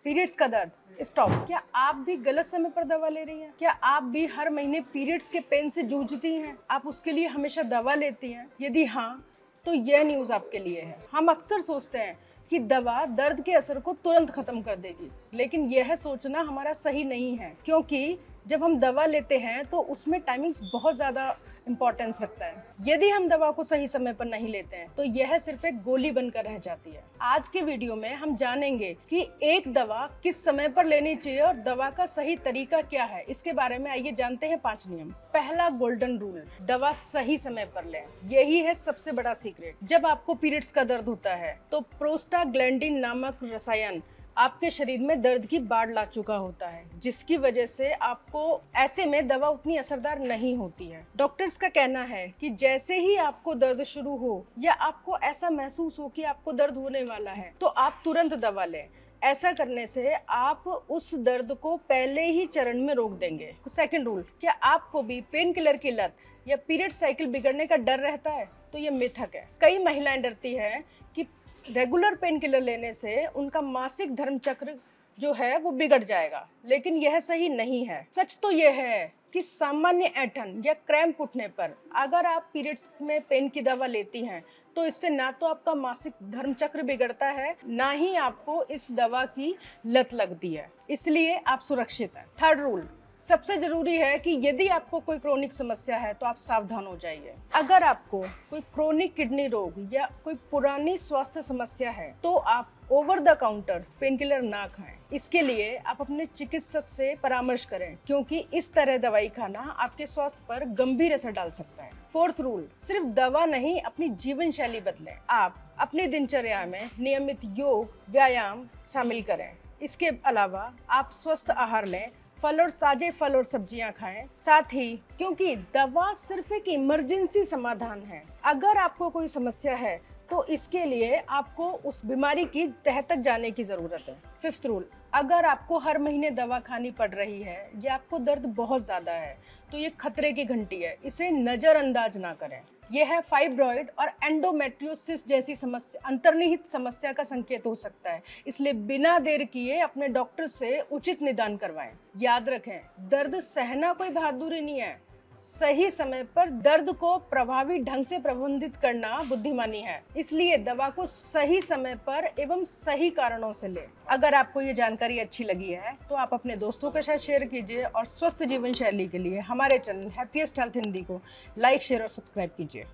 Periods का दर्द, stop. क्या आप भी गलत समय पर दवा ले रही हैं? क्या आप भी हर महीने पीरियड्स के पेन से जूझती हैं? आप उसके लिए हमेशा दवा लेती हैं? यदि हाँ, तो यह न्यूज़ आपके लिए है। हम अक्सर सोचते हैं कि दवा दर्द के असर को तुरंत खत्म कर देगी, लेकिन यह सोचना हमारा सही नहीं है, क्योंकि जब हम दवा लेते हैं तो उसमें टाइमिंग्स बहुत ज़्यादा इंपॉर्टेंस रखता है। यदि हम दवा को सही समय पर नहीं लेते हैं तो यह सिर्फ एक गोली बनकर रह जाती है। आज के वीडियो में हम जानेंगे कि एक दवा किस समय पर लेनी चाहिए और दवा का सही तरीका क्या है। इसके बारे में आइए जानते हैं 5 नियम। पहला गोल्डन रूल, दवा सही समय पर लें। यही है सबसे बड़ा सीक्रेट। जब आपको पीरियड्स का दर्द होता है तो प्रोस्टाग्लैंडिन नामक रसायन आपके शरीर में दर्द की बाढ़ ला चुका होता है, जिसकी वजह से आपको ऐसे में दवा उतनी असरदार नहीं होती है। डॉक्टर्स का कहना है कि जैसे ही आपको दर्द शुरू हो या आपको ऐसा महसूस हो कि आपको दर्द होने वाला है तो आप तुरंत दवा लें। ऐसा करने से आप उस दर्द को पहले ही चरण में रोक देंगे। सेकंड रूल, क्या आपको भी पेन किलर की लत या पीरियड साइकिल बिगड़ने का डर रहता है? तो ये मिथक है। कई महिलाएं डरती हैं कि रेगुलर पेन किलर लेने से उनका मासिक धर्म चक्र जो है वो बिगड़ जाएगा, लेकिन यह सही नहीं है। सच तो यह है कि सामान्य ऐंठन या क्रैम्प उठने पर अगर आप पीरियड्स में पेन की दवा लेती हैं तो इससे ना तो आपका मासिक धर्म चक्र बिगड़ता है, ना ही आपको इस दवा की लत लगती है। इसलिए आप सुरक्षित हैं। थर्ड रूल, सबसे जरूरी है कि यदि आपको कोई क्रोनिक समस्या है तो आप सावधान हो जाइए। अगर आपको कोई क्रोनिक किडनी रोग या कोई पुरानी स्वास्थ्य समस्या है तो आप over the counter pain killer ना खाएं। इसके लिए आप अपने चिकित्सक से परामर्श करें, क्योंकि इस तरह दवाई खाना आपके स्वास्थ्य पर गंभीर असर डाल सकता है। फोर्थ रूल, सिर्फ दवा नहीं, अपनी जीवन शैली बदलें। आप अपनी दिनचर्या में नियमित योग, व्यायाम शामिल करें। इसके अलावा आप स्वस्थ आहार लें, ताजे फल और सब्जियां खाएं। साथ ही, क्योंकि दवा सिर्फ एक इमरजेंसी समाधान है, अगर आपको कोई समस्या है तो इसके लिए आपको उस बीमारी की तह तक जाने की जरूरत है। फिफ्थ रूल, अगर आपको हर महीने दवा खानी पड़ रही है या आपको दर्द बहुत ज्यादा है तो ये खतरे की घंटी है, इसे नजरअंदाज ना करें। यह है फाइब्रॉइड और एंडोमेट्रियोसिस जैसी समस्या, अंतर्निहित समस्या का संकेत हो सकता है। इसलिए बिना देर किए अपने डॉक्टर से उचित निदान करवाएं। याद रखें, दर्द सहना कोई बहादुरी नहीं है, सही समय पर दर्द को प्रभावी ढंग से प्रबंधित करना बुद्धिमानी है। इसलिए दवा को सही समय पर एवं सही कारणों से लें। अगर आपको ये जानकारी अच्छी लगी है तो आप अपने दोस्तों के साथ शेयर कीजिए और स्वस्थ जीवन शैली के लिए हमारे चैनल हैप्पीएस्ट हेल्थ हिंदी को लाइक, शेयर और सब्सक्राइब कीजिए।